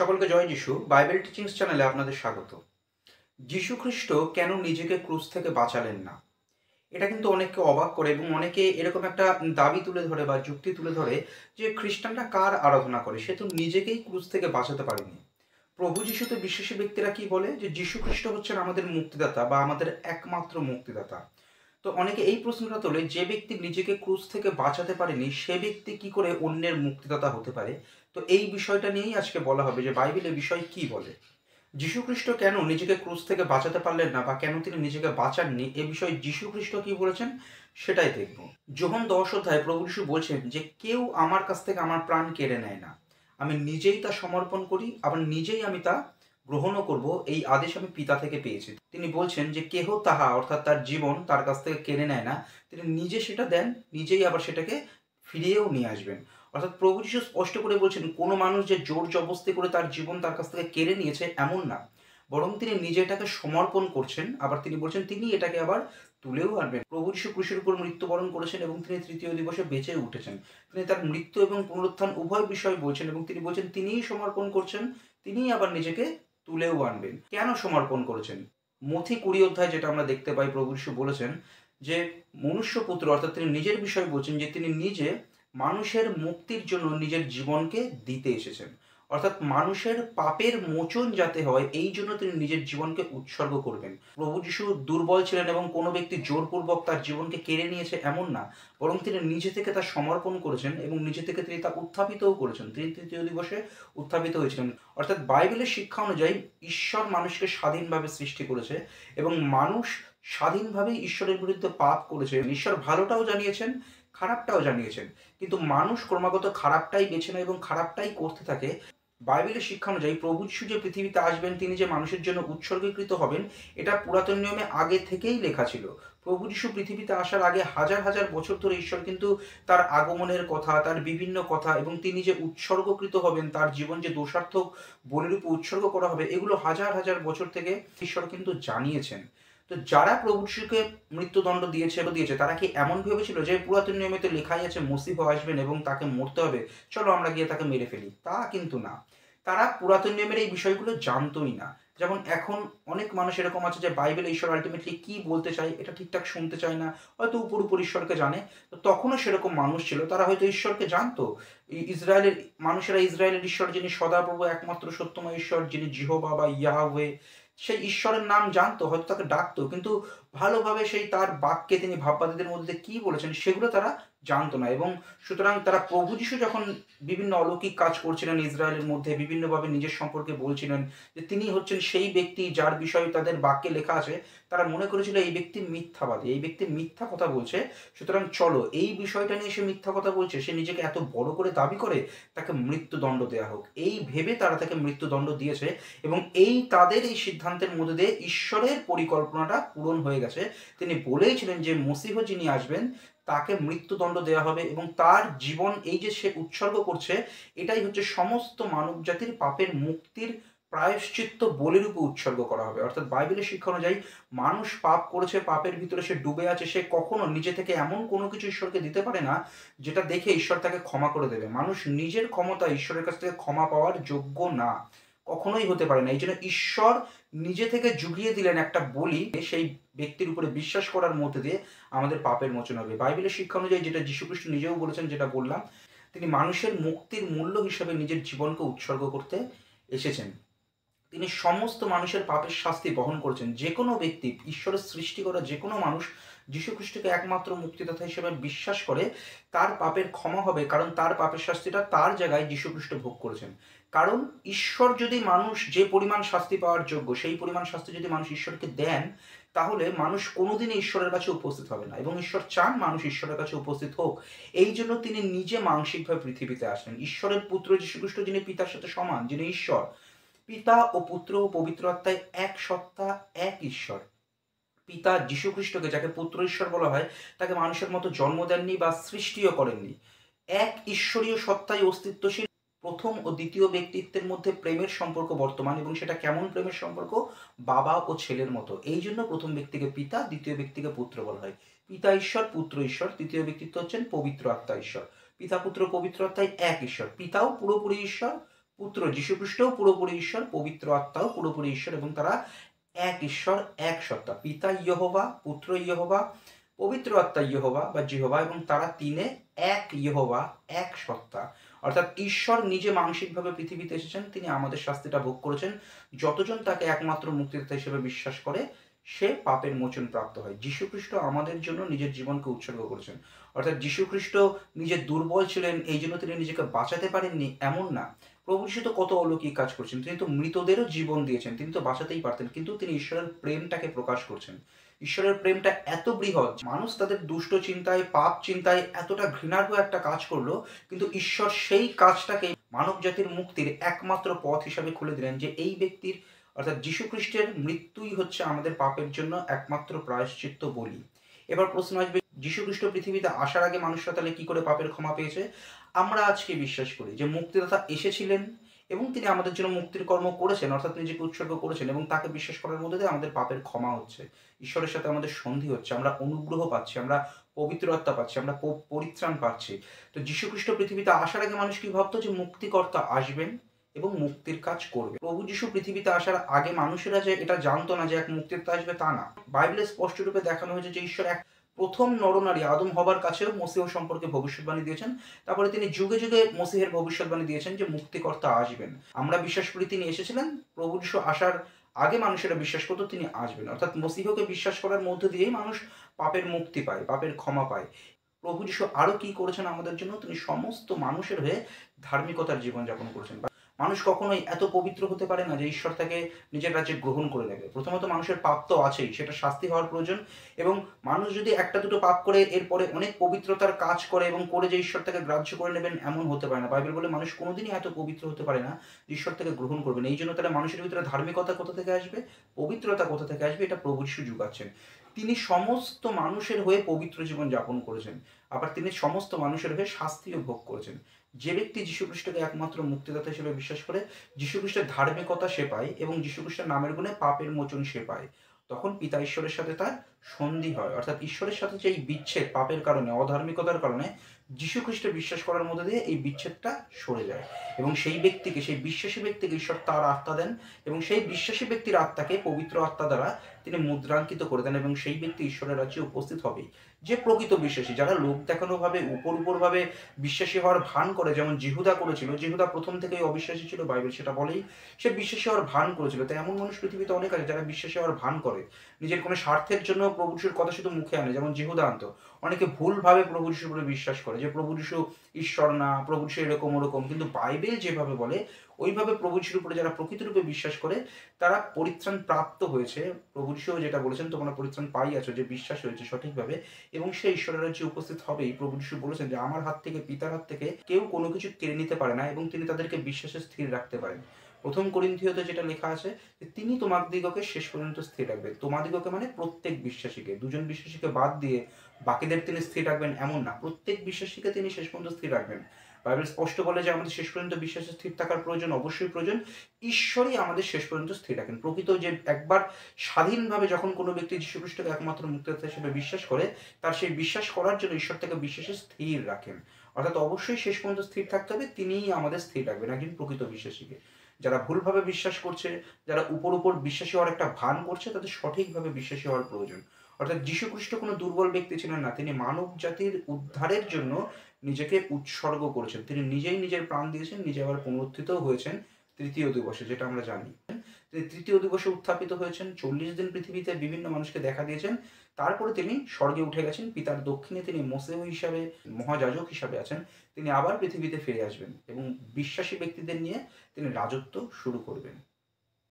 সকলকে জয় যিশু। Bible teachings চ্যানেলে আপনাদের স্বাগত। যিশু খ্রিস্ট কেন নিজেকে ক্রুশ থেকে বাঁচালেন না? এটা কিন্তু অনেককে অবাক করে এবং অনেকে এরকম একটা দাবি তুলে ধরে বা যুক্তি তুলে ধরে যে খ্রিস্টানরা কার আরাধনা করে, সে তো নিজেকেই ক্রুশ থেকে বাঁচাতে পারেনি। প্রভু যিশুতে বিশ্বাসী ব্যক্তিরা কি বলে যে যিশু খ্রিস্ট হচ্ছেন আমাদের মুক্তিদাতা বা আমাদের একমাত্র মুক্তিদাতা। তো অনেকে এই প্রশ্নটা তোলে, যে ব্যক্তি নিজেকে ক্রুশ থেকে বাঁচাতে পারেনি সে ব্যক্তি কি করে অন্যের মুক্তিদাতা হতে পারে? তো এই বিষয়টা নিয়েই আজকে বলা হবে যে বাইবেল এ বিষয়ে কি বলে। যিশু খ্রিস্ট কেন নিজেকে ক্রুশ থেকে বাঁচাতে পারলেন না বা কেন তিনি নিজেকে বাঁচাননি, এ বিষয়ে যিশু খ্রিস্ট কি বলেছেন সেটাই দেখব। যোহন 10 অধ্যায়ে প্রভু যিশু বলছেন যে কেউ আমার কাছ থেকে আমার প্রাণ কেড়ে নেয় না, আমি নিজেই তা সমর্পণ করি, আবার নিজেই আমি তা গ্রহণও করব, এই আদেশ আমি পিতা থেকে পেয়েছি। তিনি বলছেন যে কেহ তাহা অর্থাৎ তার জীবন তার কাছ থেকে কেড়ে নেয় না, তিনি নিজে সেটা দেন, নিজেই আবার সেটাকে ফিরিয়েও নিয়ে আসবেন। অর্থাৎ প্রভু যিশু স্পষ্ট করে বলছেন কোনো মানুষ যে জোর জবস্তি করে তার জীবন তার কাছ থেকে কেড়ে নিয়েছে এমন না, বরং তিনি নিজে এটাকে সমর্পণ করছেন, আবার তিনি বলছেন তিনি এটাকে আবার তুলেও আনবেন। প্রভু যিশু ক্রুশের উপর মৃত্যুবরণ করেছেন এবং তিনি তৃতীয় দিবসে বেঁচে উঠেছেন। তিনি তার মৃত্যু এবং পুনরুত্থান উভয় বিষয় বলছেন এবং তিনি বলছেন তিনিই সমর্পণ করছেন, তিনিই আবার নিজেকে তুলেও আনবেন। কেন সমর্পণ করেছেন? মথি 20 অধ্যায় যেটা আমরা দেখতে পাই, প্রভু যিশু বলেছেন যে মনুষ্যপুত্র অর্থাৎ তিনি নিজের বিষয় বলছেন যে তিনি নিজে মানুষের মুক্তির জন্য নিজের জীবনকে দিতে এসেছেন। অর্থাৎ মানুষের পাপের মোচন যাতে হয় এই জন্য তিনি নিজের জীবনকে উৎসর্গ করবেন। প্রভু যিশু দুর্বল ছিলেন এবং কোনো ব্যক্তি জোরপূর্বক তার জীবনকে কেড়ে নিয়েছে এমন না, বরং তিনি নিজে থেকে তা সমর্পণ করেছেন এবং নিজে থেকে তিনি তা উত্থাপিতও করেছেন। তিনি তৃতীয় দিবসে উত্থাপিত হয়েছিলেন। অর্থাৎ বাইবেলের শিক্ষা অনুযায়ী ঈশ্বর মানুষকে স্বাধীনভাবে সৃষ্টি করেছে এবং মানুষ স্বাধীনভাবেই ঈশ্বরের বিরুদ্ধে পাপ করেছে। ঈশ্বর ভালোটাও জানিয়েছেন, খারাপটাও জানিয়েছেন, কিন্তু মানুষ ক্রমাগত খারাপটাই বেছে নেয় এবং খারাপটাই করতে থাকে। বাইবেলের শিক্ষা অনুযায়ী প্রভু যিশু যে পৃথিবীতে আসবেন, তিনি যে মানুষের জন্য উৎসর্গীকৃত হবেন, এটা পুরাতন নিয়মে আগে থেকেই লেখা ছিল। প্রভু যিশু পৃথিবীতে আসার আগে হাজার হাজার বছর ধরে ঈশ্বর কিন্তু তার আগমনের কথা, তার বিভিন্ন কথা এবং তিনি যে উৎসর্গকৃত হবেন, তার জীবন যে দোষার্থক বলিরূপে উৎসর্গ করা হবে, এগুলো হাজার হাজার বছর থেকে ঈশ্বর কিন্তু জানিয়েছেন। তো যারা প্রভু যিশুকে মৃত্যুদণ্ড দিয়েছে তারা কি এমন ভেবেছিল যে পুরাতন নিয়মে তো লেখাই আছে মসিহ আসবেন এবং তাকে মরতে হবে, চলো আমরা গিয়ে তাকে মেরে ফেলি? তা কিন্তু না। তারা পুরাতন নিয়মের এই বিষয়গুলো জানতোই না। যেমন এখন অনেক মানুষ এরকম আছে যে বাইবেল ঈশ্বর আলটিমেটলি কি বলতে চায় এটা ঠিকঠাক শুনতে চায় না, হয়তো উপর উপর ঈশ্বরকে জানে। তো তখনও সেরকম মানুষ ছিল, তারা হয়তো ঈশ্বরকে জানতো। ইসরায়েলের মানুষেরা ইসরায়েলের ঈশ্বর যিনি সদাপ্রভু একমাত্র সত্যময় ঈশ্বর, যিনি জিহোবা বা ইয়াহওয়ে, সেই ঈশ্বরের নাম জানতো, হয়তো তাকে ডাকতো, কিন্তু ভালোভাবে সেই তার বাক্যে তিনি ভাববাদীদের মধ্যে কি বলেছেন সেগুলো তারা জানতো না। এবং সুতরাং তারা প্রভু যিশু যখন বিভিন্ন অলৌকিক কাজ করছিলেন ইসরায়েলের মধ্যে, বিভিন্নভাবে নিজের সম্পর্কে বলছিলেন যে তিনি হচ্ছেন সেই ব্যক্তি যার বিষয়ে তাদের বাক্যে লেখা আছে, তারা মনে করেছিল এই ব্যক্তি মিথ্যাবাদী, এই ব্যক্তি মিথ্যা কথা বলছে, সুতরাং চলো এই বিষয়টা নিয়ে সে মিথ্যা কথা বলছে, সে নিজেকে এত বড় করে দাবি করে, তাকে মৃত্যুদণ্ড দেওয়া হোক, এই ভেবে তারা তাকে মৃত্যুদণ্ড দিয়েছে। এবং এই তাদের এই সিদ্ধান্তের মধ্যে দিয়ে ঈশ্বরের পরিকল্পনাটা পূরণ হয়ে গেছে। তিনি বলেইছিলেন যে মসিহ যিনি আসবেন তাকে মৃত্যুদণ্ড দেওয়া হবে এবং তার জীবন এই যে সে উৎসর্গ করছে, এটাই হচ্ছে সমস্ত মানব জাতির পাপের মুক্তির প্রায়শ্চিত্ত বলিরূপে উৎসর্গ করা হবে। অর্থাৎ বাইবেলের শিক্ষা অনুযায়ী মানুষ পাপ করেছে, পাপের ভিতরে সে ডুবে আছে, সে কখনো নিজে থেকে এমন কোনো কিছু ঈশ্বরকে দিতে পারে না যেটা দেখে ঈশ্বর তাকে ক্ষমা করে দেবে। মানুষ নিজের ক্ষমতা ঈশ্বরের কাছ থেকে ক্ষমা পাওয়ার যোগ্য না, কখনোই হতে পারে না। এই জন্য ঈশ্বর নিজে থেকে জুগিয়ে দিলেন একটা বলি, সেই ব্যক্তির উপরে বিশ্বাস করার মধ্যে দিয়ে আমাদের পাপের মোচন হবে। বাইবেলের শিক্ষা অনুযায়ী যেটা যীশুখ্রিস্ট নিজেও বলেছেন, যেটা বললাম, তিনি মানুষের মুক্তির মূল্য হিসেবে নিজের জীবনকে উৎসর্গ করতে এসেছেন। তিনি সমস্ত মানুষের পাপের শাস্তি বহন করেছেন। যে কোনো ব্যক্তি, ঈশ্বরের সৃষ্টি করা যে কোনো মানুষ যীশু খ্রিস্টকে একমাত্র মুক্তিদাতা হিসেবে বিশ্বাস করে, তার পাপের ক্ষমা হবে, কারণ তার পাপের শাস্তিটা তার জায়গায় যীশু খ্রিস্ট ভোগ করেছেন। কারণ ঈশ্বর যদি মানুষ যে পরিমাণ শাস্তি পাওয়ার যোগ্য সেই পরিমাণ শাস্তি যদি মানুষ ঈশ্বরকে দেন, তাহলে মানুষ কোনোদিনই ঈশ্বরের কাছে উপস্থিত হবে না এবং ঈশ্বর চান মানুষ ঈশ্বরের কাছে উপস্থিত হোক। এই জন্য তিনি নিজে মানসিকভাবে পৃথিবীতে আসলেন। ঈশ্বরের পুত্র যীশু খ্রিস্ট, যিনি পিতার সাথে সমান, যিনি ঈশ্বর, পিতা ও পুত্র ও পবিত্র আত্মায় এক সত্তা, এক ঈশ্বর। পিতা যীশু খ্রিস্টকে, যাকে পুত্র ঈশ্বর বলা হয়, তাকে মানুষের মতো জন্ম দেননি বা সৃষ্টিও করেননি। এক ঈশ্বরীয় সত্তায় অস্তিত্বশীল প্রথম ও দ্বিতীয় ব্যক্তিত্বের মধ্যে প্রেমের সম্পর্ক বর্তমান, এবং সেটা কেমন প্রেমের সম্পর্ক? বাবা ও ছেলের মতো। এই জন্য প্রথম ব্যক্তিকে পিতা, দ্বিতীয় ব্যক্তিকে পুত্র বলা হয়। পিতা ঈশ্বর, পুত্র ঈশ্বর, তৃতীয় ব্যক্তিত্ব হচ্ছেন পবিত্র আত্মা ঈশ্বর। পিতা পুত্র পবিত্র আত্মায় এক ঈশ্বর। পিতাও পুরোপুরি ঈশ্বর, পুত্র যীশুখ্রিস্টও পুরোপুরি ঈশ্বর, পবিত্র আত্মাও পুরোপুরি ঈশ্বর, এবং তারা এক ঈশ্বর, এক সত্তা। পিতা ইয়েহোবা, পুত্র ইয়েহোবা, পবিত্র আত্মা ইয়েহোবা বা জিহোবা, এবং তারা তিনে এক ইয়েহোবা, এক সত্তা। অর্থাৎ ঈশ্বর নিজে মানসিকভাবে পৃথিবীতে এসেছেন, তিনি আমাদের শাস্তিটা ভোগ করেছেন। যতজন তাকে একমাত্র মুক্তিদাতা হিসেবে বিশ্বাস করে সে পাপের মোচন প্রাপ্ত হয়। যীশুখ্রিস্ট আমাদের জন্য নিজের জীবনকে উৎসর্গ করেছেন। অর্থাৎ যীশুখ্রিস্ট নিজে দুর্বল ছিলেন, এই জন্য তিনি নিজেকে বাঁচাতে পারেননি এমন না। প্রভু যীশু তো কত অলৌকিক কাজ করছেন, তিনি তো মৃতদেরও জীবন দিয়েছেন, তিনি তো বাঁচাতেই পারতেন, কিন্তু তিনি ঈশ্বরের প্রেমটাকে প্রকাশ করছেন। ঈশ্বরের প্রেমটা এত বৃহৎ, মানুষ তাদের দুষ্ট চিন্তায়, পাপ চিন্তায় এতটা ঘৃণার হয়ে একটা কাজ করলো, কিন্তু ঈশ্বর সেই কাজটাকে মানব জাতির মুক্তির একমাত্র পথ হিসাবে খুলে দিলেন, যে এই ব্যক্তির অর্থাৎ যীশুখ্রিস্টের মৃত্যুই হচ্ছে আমাদের পাপের জন্য একমাত্র প্রায়শ্চিত্ত বলি। এবার প্রশ্ন আসবে, যীশুখ্রিস্ট পৃথিবীতে আসার আগে মানুষরা তাহলে কি করে পাপের ক্ষমা পেয়েছে? আমরা আজকে বিশ্বাস করি যে মুক্তিদাতা এসেছিলেন এবং তিনি আমাদের জন্য মুক্তির কর্ম করেছেন, অর্থাৎ নিজেকে উৎসর্গ করেছেন, এবং তাকে বিশ্বাস করার মধ্যে দিয়ে আমাদের পাপের ক্ষমা হচ্ছে, ঈশ্বরের সাথে আমাদের সন্ধি হচ্ছে, আমরা অনুগ্রহ পাচ্ছি, আমরা পবিত্র আত্মা পাচ্ছি, আমরা পরিত্রাণ পাচ্ছি। তো যীশুখ্রিস্ট পৃথিবীতে আসার আগে মানুষ কি ভাবতো? যে মুক্তিকর্তা আসবেন এবং মুক্তির কাজ করবে। প্রভু যীশু পৃথিবীতে আসার আগে মানুষেরা যে এটা জানতো না যে এক মুক্তিদাতা আসবে, তা না। বাইবেলে স্পষ্টরূপে দেখানো হয়েছে যে ঈশ্বর এক প্রথম নরনারী আদম হবার কাছেও মসীহ সম্পর্কে ভবিষ্যৎবাণী দিয়েছেন। তারপরে তিনি যুগে যুগে মসীহের ভবিষ্যৎবাণী দিয়েছেন যে মুক্তিকর্তা আসবেন। আমরা বিশ্বাস করি তিনি এসেছিলেন, প্রভু যীশু আসার আগে মানুষেরা বিশ্বাস করতো তিনি আসবেন। অর্থাৎ মসীহকে বিশ্বাস করার মধ্য দিয়েই মানুষ পাপের মুক্তি পায়, পাপের ক্ষমা পায়। প্রভু যীশু আরো কি করেছেন আমাদের জন্য? তিনি সমস্ত মানুষের হয়ে ধার্মিকতার জীবনযাপন করেছেন। মানুষ কখনোই এত পবিত্র হতে পারে না যে ঈশ্বর তাকে নিজের রাজ্যে গ্রহণ করে নেবে। প্রথমত মানুষের পাপ তো আছেই, সেটা শাস্তি হওয়ার প্রয়োজন, এবং মানুষ যদি একটা দুটো পাপ করে এরপরে অনেক পবিত্রতার কাজ করে এবং করে যে ঈশ্বর তাকে গ্রাহ্য করে নেবেন, এমন হতে পারে না। বাইবেল বলে মানুষ কোনোদিনই এত পবিত্র হতে পারে না যে ঈশ্বর তাকে গ্রহণ করবেন। এই জন্য তাহলে মানুষের ভিতরে ধার্মিকতা কোথা থেকে আসবে, পবিত্রতা কোথা থেকে আসবে? এটা প্রভু যীশু যোগাচ্ছেন। তিনি সমস্ত মানুষের হয়ে পবিত্র জীবন যাপন করেছেন, আবার তিনি সমস্ত মানুষের হয়ে শাস্তিও ভোগ করেছেন। যে ব্যক্তি যীশুখ্রিস্টকে একমাত্র মুক্তিদাতা হিসেবে বিশ্বাস করে, যীশুখ্রিস্টের ধার্মিকতা সে পায় এবং যীশুখ্রিস্টের নামের গুণে পাপের মোচন সে পায়, তখন পিতা ঈশ্বরের সাথে তার সন্ধি হয়। অর্থাৎ ঈশ্বরের সাথে যে এই বিচ্ছেদ পাপের কারণে, অধার্মিকতার কারণে, যীশুখ্রিস্টে বিশ্বাস করার মধ্যে দিয়ে এই বিচ্ছেদটা সরে যায়, এবং সেই ব্যক্তিকে, সেই বিশ্বাসী ব্যক্তিকে ঈশ্বর তার আত্মা দেন, এবং সেই বিশ্বাসী ব্যক্তির আত্মাকে পবিত্র আত্মা দ্বারা তিনি মুদ্রাঙ্কিত করে দেন, এবং সেই ব্যক্তি ঈশ্বরের রাজ্যে উপস্থিত হবেই। যে প্রকৃত বিশ্বাসী, যারা লোক দেখানো ভাবে উপর ভাবে বিশ্বাসী হওয়ার ভান করে, যেমন জিহুদা করেছিল, জিহুদা প্রথম থেকেই অবিশ্বাসী ছিল, বাইবেল সেটা বলেই, সে বিশ্বাসী হওয়ার ভান করেছিল। তাই এমন মানুষ পৃথিবীতে অনেক আছে যারা বিশ্বাসী হওয়ার ভান করে, নিজের কোনো স্বার্থের জন্য প্রভু যিশুর কথা শুধু মুখে আনে, যেমন জিহুদা আনতো। অনেকে ভুলভাবে প্রভু যিশুর উপরে বিশ্বাস করে যে প্রভু যিশু ঈশ্বর না, প্রভু যিশু এরকম ওরকম, কিন্তু বাইবেল যেভাবে বলে ওইভাবে প্রভু যিশুর উপরে যারা প্রকৃতরূপে বিশ্বাস করে তারা পরিত্রাণ প্রাপ্ত হয়েছে। প্রভু যিশু যেটা বলেছেন, তোমরা পরিত্রাণ পাই আছো, যে বিশ্বাস হয়েছে সঠিকভাবে, এবং সে ঈশ্বরের রাজ্যে উপস্থিত হবেই। প্রভু যিশু বলেছেন যে আমার হাত থেকে, পিতার হাত থেকে কেউ কোনো কিছু কেড়ে নিতে পারে না, এবং তিনি তাদেরকে বিশ্বাসে স্থির রাখতে পারেন। প্রথম করিন্থীয়তে যেটা লেখা আছে যে তিনি তোমাদিগকে শেষ পর্যন্ত স্থির রাখবেন। তোমাদিগকে মানে প্রত্যেক বিশ্বাসীকে, দুজন বিশ্বাসীকে বাদ দিয়ে বাকিদের তিনি স্থির রাখবেন এমন না, প্রত্যেক বিশ্বাসীকে তিনি শেষ পর্যন্ত স্থির রাখবেন। বাইবেল স্পষ্ট বলে যে আমাদের শেষ পর্যন্ত বিশ্বাসে স্থির থাকার প্রয়োজন, অবশ্যই প্রয়োজন। ঈশ্বরই আমাদের শেষ পর্যন্ত স্থির রাখেন। প্রকৃত যে একবার স্বাধীনভাবে যখন কোনো ব্যক্তি যীশুখ্রিস্টকে একমাত্র মুক্তিদাতা হিসেবে বিশ্বাস করে, তার সেই বিশ্বাস করার জন্য ঈশ্বর তাকে বিশ্বাসে স্থির রাখেন। অর্থাৎ অবশ্যই শেষ পর্যন্ত স্থির থাকতে হবে, তিনিই আমাদের স্থির রাখবেন একজন প্রকৃত বিশ্বাসীকে। যারা ভুলভাবে বিশ্বাস করছে, যারা উপর বিশ্বাসী হওয়ার একটা ভান করছে, তাদের সঠিকভাবে বিশ্বাসী হওয়ার প্রয়োজন। অর্থাৎ যীশুখ্রিস্ট কোনো দুর্বল ব্যক্তি ছিলেন না, তিনি মানব জাতির উদ্ধারের জন্য নিজেকে উৎসর্গ করেছেন। তিনি নিজেই নিজের প্রাণ দিয়েছেন, নিজে আবার পুনরুত্থিতও হয়েছেন তৃতীয় দিবসে, যেটা আমরা জানি। তিনি তৃতীয় দিবসে উত্থাপিত হয়েছেন, 40 দিন পৃথিবীতে বিভিন্ন মানুষকে দেখা দিয়েছেন, তারপরে তিনি স্বর্গে উঠে গেছেন, পিতার দক্ষিণে তিনি মসীহ হিসাবে, মহাযাজক হিসাবে আছেন। তিনি আবার পৃথিবীতে ফিরে আসবেন এবং বিশ্বাসী ব্যক্তিদের নিয়ে তিনি রাজত্ব শুরু করবেন।